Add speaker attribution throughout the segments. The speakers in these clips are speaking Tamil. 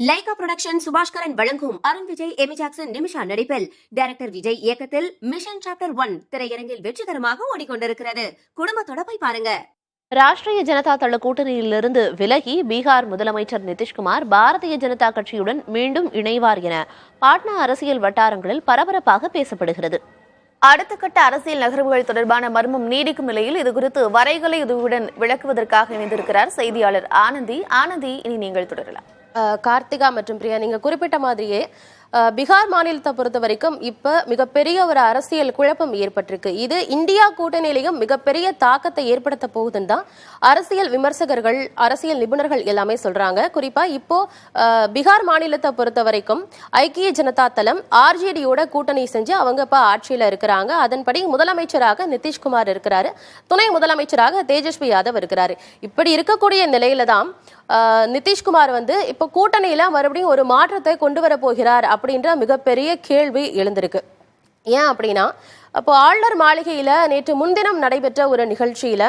Speaker 1: லைகா புரொடக்ஷன் சுபாஷ்கரன் வழங்கும் அருண் விஜய், எமி ஜாக்சன், நிமிஷா நடிப்பில் டைரக்டர் விஜய் இயக்கத்தில் மிஷன் சாப்டர் 1 திரையரங்கில் வெற்றிகரமாக ஓடிக்கொண்டிருக்கிறது. குடும்பத்தோட போய் பாருங்க.
Speaker 2: ராஷ்டிரிய ஜனதா தள கூட்டணியிலிருந்து விலகி பீகார் முதலமைச்சர் நிதிஷ்குமார் பாரதிய ஜனதா கட்சியுடன் மீண்டும் இணைவார் என பாட்னா அரசியல் வட்டாரங்களில் பரபரப்பாக பேசப்படுகிறது. அடுத்த கட்ட அரசியல் நகர்வுகள் தொடர்பான மர்மம் நீடிக்கும் நிலையில் இதுகுறித்து வரைகலை உதவியுடன் விளக்குவதற்காக இணைந்திருக்கிறார் செய்தியாளர் ஆனந்தி. இனி நீங்கள் தொடரலாம்.
Speaker 3: கார்த்திகா மற்றும் பிரியா, நீங்க குறிப்பிட்ட மாதிரியே பீகார் மாநிலத்தை பொறுத்த வரைக்கும் இப்ப மிகப்பெரிய ஒரு அரசியல் குழப்பம் ஏற்பட்டிருக்கு. இது இந்தியா கூட்டணியிலையும் மிகப்பெரிய தாக்கத்தை ஏற்படுத்த போகுதுன்னு தான் அரசியல் விமர்சகர்கள், அரசியல் நிபுணர்கள் எல்லாமே சொல்றாங்க. குறிப்பா இப்போ பீகார் மாநிலத்தை பொறுத்த வரைக்கும் ஐக்கிய ஜனதா தளம் ஆர்ஜேடியோட கூட்டணி செஞ்சு அவங்க இப்ப ஆட்சியில இருக்கிறாங்க. அதன்படி முதலமைச்சராக நிதிஷ்குமார் இருக்கிறாரு, துணை முதலமைச்சராக தேஜஸ்வி யாதவ் இருக்கிறாரு. இப்படி இருக்கக்கூடிய நிலையில தான் நிதிஷ்குமார் இப்போ கூட்டணியில மறுபடியும் ஒரு மாற்றத்தை கொண்டு வர போகிறார் அப்படின்ற மிகப்பெரிய கேள்வி எழுந்திருக்கு. ஏன் அப்படின்னா, அப்போ ஆளுநர் மாளிகையில நேற்று முன்தினம் நடைபெற்ற ஒரு நிகழ்ச்சியில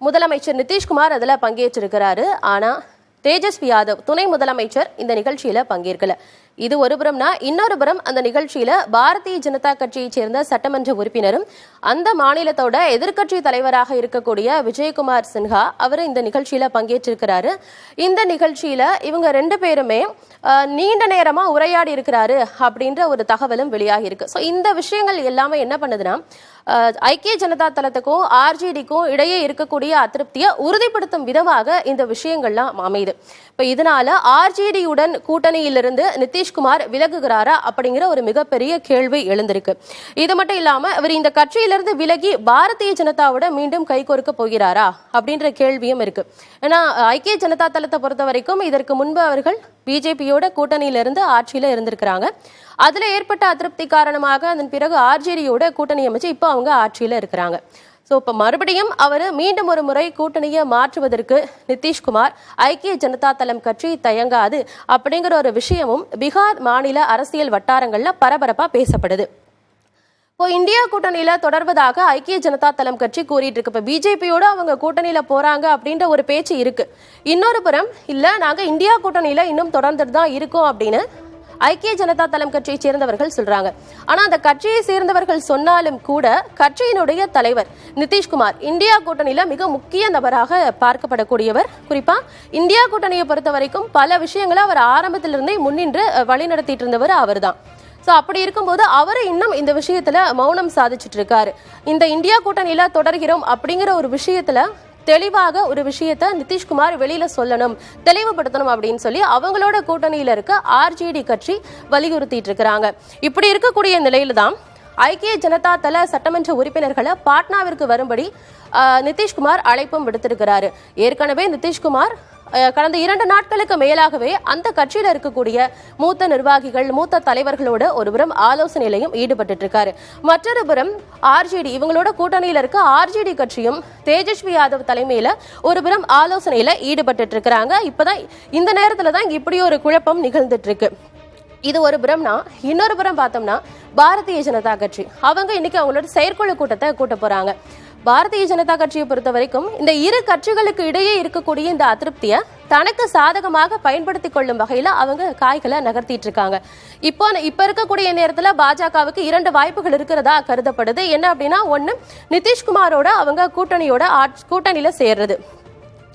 Speaker 3: முதலமைச்சர் நிதிஷ்குமார் அதுல பங்கேற்றிருக்கிறாரு. ஆனா தேஜஸ்வி யாதவ் துணை முதலமைச்சர் இந்த நிகழ்ச்சியில பங்கேற்கல. இது ஒரு புறம்னா, இன்னொரு புறம் அந்த நிகழ்ச்சியில பாரதிய ஜனதா கட்சியை சேர்ந்த சட்டமன்ற உறுப்பினரும் அந்த மாநிலத்தோட எதிர்க்கட்சி தலைவராக இருக்கக்கூடிய விஜயகுமார் சின்ஹா அவர் இந்த நிகழ்ச்சியில பங்கேற்றிருக்கிறாரு. இந்த நிகழ்ச்சியில இவங்க ரெண்டு பேருமே நீண்ட நேரமா உரையாடி இருக்கிறாரு அப்படின்ற ஒரு தகவலும் வெளியாகி இருக்கு. ஸோ இந்த விஷயங்கள் எல்லாமே என்ன பண்ணுதுன்னா, ஐக்கிய ஜனதா தளத்துக்கும் ஆர்ஜேடிக்கும் இடையே இருக்கக்கூடிய அதிருப்தியை உறுதிப்படுத்தும் விதமாக இந்த விஷயங்கள்லாம் அமையுது. இப்ப இதனால ஆர்ஜேடியுடன் கூட்டணியிலிருந்து நிதிஷ்குமார் விலகுகிறாரா அப்படிங்கிற ஒரு மிகப்பெரிய கேள்வி எழுந்திருக்கு. இது மட்டும் இல்லாம இவர் இந்த கட்சியிலிருந்து விலகி பாரதிய ஜனதாவோட மீண்டும் கைகோர்க்க போகிறாரா அப்படின்ற கேள்வியும் இருக்கு. ஏன்னா ஐக்கிய ஜனதா தளத்தை பொறுத்த வரைக்கும் இதற்கு முன்பு அவர்கள் பிஜேபியோட கூட்டணியிலிருந்து ஆட்சியில இருந்திருக்கிறாங்க. அதுல ஏற்பட்ட அதிருப்தி காரணமாக அதன் பிறகு ஆர்ஜேடியோட கூட்டணி அமைச்சு இப்போ அவங்க ஆட்சியில இருக்கிறாங்க. ஸோ இப்போ மறுபடியும் அவர் மீண்டும் ஒரு முறை கூட்டணியை மாற்றுவதற்கு நிதிஷ்குமார் ஐக்கிய ஜனதா தளம் கட்சி தயங்காது அப்படிங்கிற ஒரு விஷயமும் பீகார் மாநில அரசியல் வட்டாரங்கள்ல பரபரப்பா பேசப்படுது. இப்போ இந்தியா கூட்டணியில தொடர்வதாக ஐக்கிய ஜனதா தளம் கட்சி கூறிட்டு இருக்கு. இப்ப பிஜேபியோட அவங்க கூட்டணியில போறாங்க அப்படின்ற ஒரு பேச்சு இருக்கு. இன்னொரு புறம் இல்ல, நாங்க இந்தியா கூட்டணியில இன்னும் தொடர்ந்துட்டு தான் இருக்கோம் அப்படின்னு ஐக்கிய ஜனதா தளம் கட்சியை சேர்ந்தவர்கள் சொல்றாங்க. ஆனா அந்த கட்சியை சேர்ந்தவர்கள் சொன்னாலும் கூட கட்சியினுடைய தலைவர் நிதிஷ்குமார் இந்தியா கூட்டணியில மிக முக்கிய நபராக பார்க்கப்படக்கூடியவர். குறிப்பா இந்தியா கூட்டணியை பொறுத்த வரைக்கும் பல விஷயங்களை அவர் ஆரம்பத்திலிருந்தே முன்னின்று வழிநடத்திட்டு இருந்தவர் அவர் தான். ஸோ அப்படி இருக்கும்போது அவர் இன்னும் இந்த விஷயத்துல மௌனம் சாதிச்சுட்டு இருக்காரு. இந்த இந்தியா கூட்டணியில தொடர்கிறோம் அப்படிங்கிற ஒரு விஷயத்துல தெளிவாக ஒரு விஷயத்த நிதிஷ்குமார் வெளியில சொல்லணும், தெளிவுபடுத்தணும் அப்படின்னு சொல்லி அவங்களோட கூட்டணியில இருக்க ஆர்ஜேடி கட்சி வலியுறுத்திட்டு இருக்கிறாங்க. இப்படி இருக்கக்கூடிய நிலையில தான் ஐக்கிய ஜனதா தள சட்டமன்ற உறுப்பினர்களை பாட்னாவிற்கு வரும்படி நிதிஷ்குமார் அழைப்பும் விடுத்திருக்கிறாரு. ஏற்கனவே நிதிஷ்குமார் கடந்த 2 நாட்களுக்கு மேலாகவே அந்த கட்சியில இருக்கக்கூடிய மூத்த நிர்வாகிகள், மூத்த தலைவர்களோட ஒருபுறம் ஆலோசனையிலையும் ஈடுபட்டு இருக்காரு. மற்றொரு புறம் ஆர்ஜேடி இவங்களோட கூட்டணியில இருக்க ஆர்ஜேடி கட்சியும் தேஜஸ்வி யாதவ் தலைமையில ஒருபுறம் ஆலோசனையில ஈடுபட்டு இருக்கிறாங்க. இப்பதான் இந்த நேரத்துல தான் இப்படி ஒரு குழப்பம் நிகழ்ந்துட்டு இருக்கு. இது ஒரு புறம்னா, இன்னொரு புறம் பார்த்தோம்னா பாரதிய ஜனதா கட்சி அவங்க இன்னைக்கு அவங்களோட செயற்குழு கூட்டத்தை கூட்ட போறாங்க. பாரதிய ஜனதா கட்சியை பொறுத்த வரைக்கும் இந்த இரு கட்சிகளுக்கு இடையே இருக்கக்கூடிய இந்த அதிருப்தியை தனக்கு சாதகமாக பயன்படுத்தி கொள்ளும் வகையில அவங்க காய்களை நகர்த்திட்டு இருக்காங்க. இப்ப இருக்கக்கூடிய நேரத்துல பாஜகவுக்கு 2 வாய்ப்புகள் இருக்கிறதா கருதப்படுது. என்ன அப்படின்னா, ஒண்ணு நிதிஷ்குமாரோட அவங்க கூட்டணியில சேர்றது.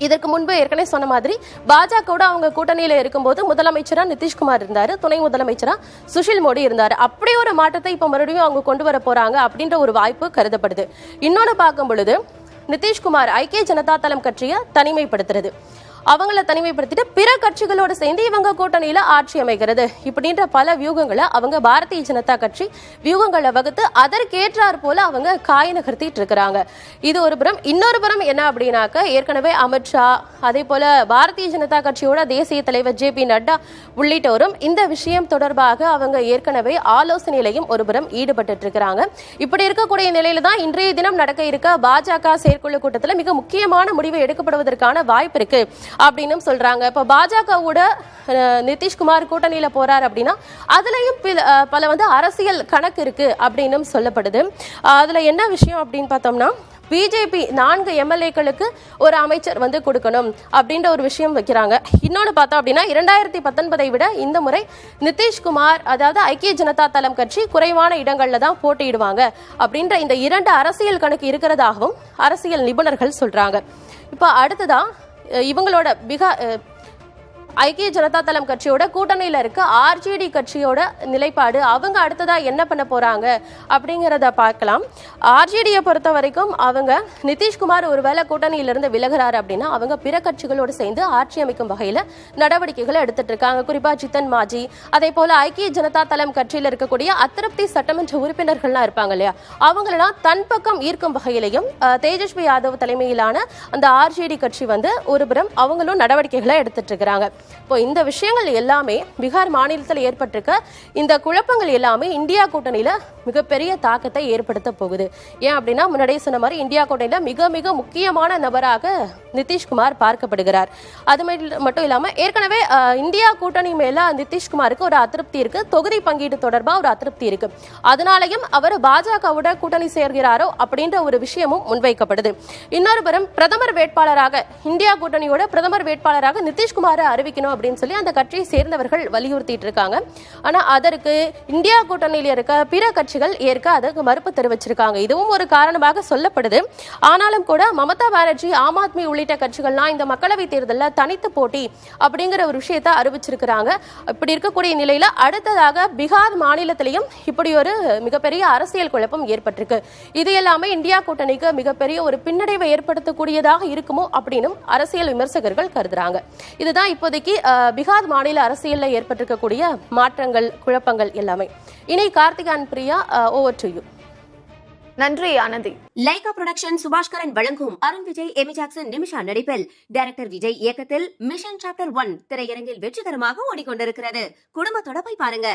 Speaker 3: இதற்கு முன்பு ஏற்கனவே சொன்ன மாதிரி பாஜகவோட அவங்க கூட்டணியில இருக்கும்போது முதலமைச்சரா நிதிஷ்குமார் இருந்தாரு, துணை முதலமைச்சரா சுஷில் மோடி இருந்தாரு. அப்படி ஒரு மாற்றத்தை இப்ப மறுபடியும் அவங்க கொண்டு வர போறாங்க அப்படின்ற ஒரு வாய்ப்பு கருதப்படுது. இன்னொன்னு பார்க்கும் பொழுது நிதிஷ்குமார் ஐக்கிய ஜனதா தளம் கட்சியை தனிமைப்படுத்துறது, அவங்கள தனிமைப்படுத்திட்டு பிற கட்சிகளோடு சேர்ந்து இவங்க கூட்டணியில ஆட்சி அமைகிறது, இப்படின்ற பல வியூகங்களை அவங்க பாரதிய ஜனதா கட்சி வியூகங்களை வகுத்து அதற்கேற்றார் போல அவங்க காய் நகர்த்திட்டு இருக்கிறாங்க. இது ஒரு புறம். இன்னொரு புறம் என்ன அப்படின்னாக்க, ஏற்கனவே அமித்ஷா அதே போல பாரதிய ஜனதா கட்சியோட தேசிய தலைவர் JP நட்டா உள்ளிட்டோரும் இந்த விஷயம் தொடர்பாக அவங்க ஏற்கனவே ஆலோசனையிலையும் ஒரு புறம் ஈடுபட்டு இருக்கிறாங்க. இப்படி இருக்கக்கூடிய நிலையில தான் இன்றைய தினம் நடக்க இருக்க பாஜக செயற்குழு கூட்டத்தில் மிக முக்கியமான முடிவு எடுக்கப்படுவதற்கான வாய்ப்பு இருக்கு அப்படின்னு சொல்றாங்க. இப்ப பாஜகவோட நிதிஷ்குமார் கூட்டணியில போறாரு அப்படின்னா அதுலயும் பல அரசியல் கணக்கு இருக்கு அப்படின்னு சொல்லப்படுது. அதுல என்ன விஷயம் அப்படின்னு பார்த்தோம்னா, பிஜேபி 4 எம்எல்ஏக்களுக்கு ஒரு அமைச்சர் வந்து கொடுக்கணும் அப்படின்ற ஒரு விஷயம் வைக்கிறாங்க. இன்னொன்னு பார்த்தோம் அப்படின்னா 2019 விட இந்த முறை நிதிஷ்குமார் அதாவது ஐக்கிய ஜனதா தளம் கட்சி குறைவான இடங்கள்ல தான் போட்டியிடுவாங்க அப்படின்ற இந்த 2 அரசியல் கணக்கு இருக்கிறதாகவும் அரசியல் நிபுணர்கள் சொல்றாங்க. இப்போ அடுத்ததான் இவங்களோட ஐக்கிய ஜனதா தளம் கட்சியோட கூட்டணியில இருக்க ஆர்ஜேடி கட்சியோட நிலைப்பாடு, அவங்க அடுத்ததா என்ன பண்ண போறாங்க அப்படிங்கிறத பார்க்கலாம். ஆர்ஜேடியை பொறுத்த வரைக்கும் அவங்க நிதிஷ்குமார் ஒருவேளை கூட்டணியிலிருந்து விலகிறாரு அப்படின்னா அவங்க பிற கட்சிகளோடு சேர்ந்து ஆட்சி அமைக்கும் வகையில நடவடிக்கைகளை எடுத்துட்டு இருக்காங்க. குறிப்பா ஜித்தன் மாஜி, அதே போல ஐக்கிய ஜனதா தளம் கட்சியில் இருக்கக்கூடிய அதிருப்தி சட்டமன்ற உறுப்பினர்கள்லாம் இருப்பாங்க இல்லையா, அவங்களெல்லாம் தன் பக்கம் ஈர்க்கும் வகையிலையும் தேஜஸ்வி யாதவ் தலைமையிலான அந்த ஆர்ஜேடி கட்சி வந்து ஒருபுறம் அவங்களும் நடவடிக்கைகளை எடுத்துட்டு இருக்கிறாங்க. இப்போ இந்த விஷயங்கள் எல்லாமே பீகார் மாநிலத்தில் ஏற்பட்டிருக்க இந்த குழப்பங்கள் எல்லாமே இந்தியா கூட்டணியில மிகப்பெரிய தாக்கத்தை ஏற்படுத்த போகுது. ஏன் அப்படின்னா முன்னாடியே சொன்ன மாதிரி இந்தியா கூட்டணியில மிக மிக முக்கியமான நபராக நிதிஷ்குமார் பார்க்கப்படுகிறார். அது மட்டும் இல்லாம ஏற்கனவே இந்தியா கூட்டணி மேல நிதிஷ்குமாருக்கு ஒரு அதிருப்தி இருக்கு, தொகுதி பங்கீடு தொடர்பா ஒரு அதிருப்தி இருக்கு. அதனாலையும் அவர் பாஜகவோட கூட்டணி சேர்கிறாரோ அப்படின்ற ஒரு விஷயமும் முன்வைக்கப்படுது. இன்னொரு புறம் பிரதமர் வேட்பாளராக இந்தியா கூட்டணியோட பிரதமர் வேட்பாளராக நிதிஷ்குமாரை அறிவிக்கணும் அப்படின்னு சொல்லி அந்த கட்சியை சேர்ந்தவர்கள் வலியுறுத்திட்டு இருக்காங்க. ஆனா அதற்கு இந்தியா கூட்டணியில் இருக்க பிற கட்சிகள் ஏற்க அதற்கு மறுப்பு தெரிவிச்சிருக்காங்க. இதுவும் ஒரு காரணமாக சொல்லப்படுது. ஆனாலும் கூட மமதா பானர்ஜி, ஆம் ஆத்மி உள்ளிட்ட கட்சிகள்லாம் இந்த மக்களவை தேர்தலில் தனித்து போட்டி அப்படிங்கிற ஒரு விஷயத்தை அறிவிச்சிருக்கிறாங்க. இப்படி இருக்கக்கூடிய நிலையில அடுத்ததாக பீகார் மாநிலத்திலையும் இப்படி ஒரு மிகப்பெரிய அரசியல் குழப்பம் ஏற்பட்டிருக்கு. இது எல்லாமே இந்தியா கூட்டணிக்கு மிகப்பெரிய ஒரு பின்னடைவை ஏற்படுத்தக்கூடியதாக இருக்குமோ அப்படின்னு அரசியல் விமர்சகர்கள் கருதுறாங்க. இதுதான் இப்போதைக்கு பீகார் மாநில அரசியலில் ஏற்பட்டிருக்கக்கூடிய மாற்றங்கள், குழப்பங்கள் எல்லாமே. இனி கார்த்திகான் பிரியா, ஓவர் டு யூ.
Speaker 2: நன்றி ஆனந்தி.
Speaker 1: லைகா புரொடக்ஷன் சுபாஷ்கரன் வழங்கும் அருண் விஜய், எமி ஜாக்சன், நிமிஷா நடிப்பில் டைரக்டர் விஜய் இயக்கத்தில் மிஷன் சாப்டர் 1 திரையரங்கில் வெற்றிகரமாக ஓடிக்கொண்டிருக்கிறது. குடும்பத்தோட போய் பாருங்க.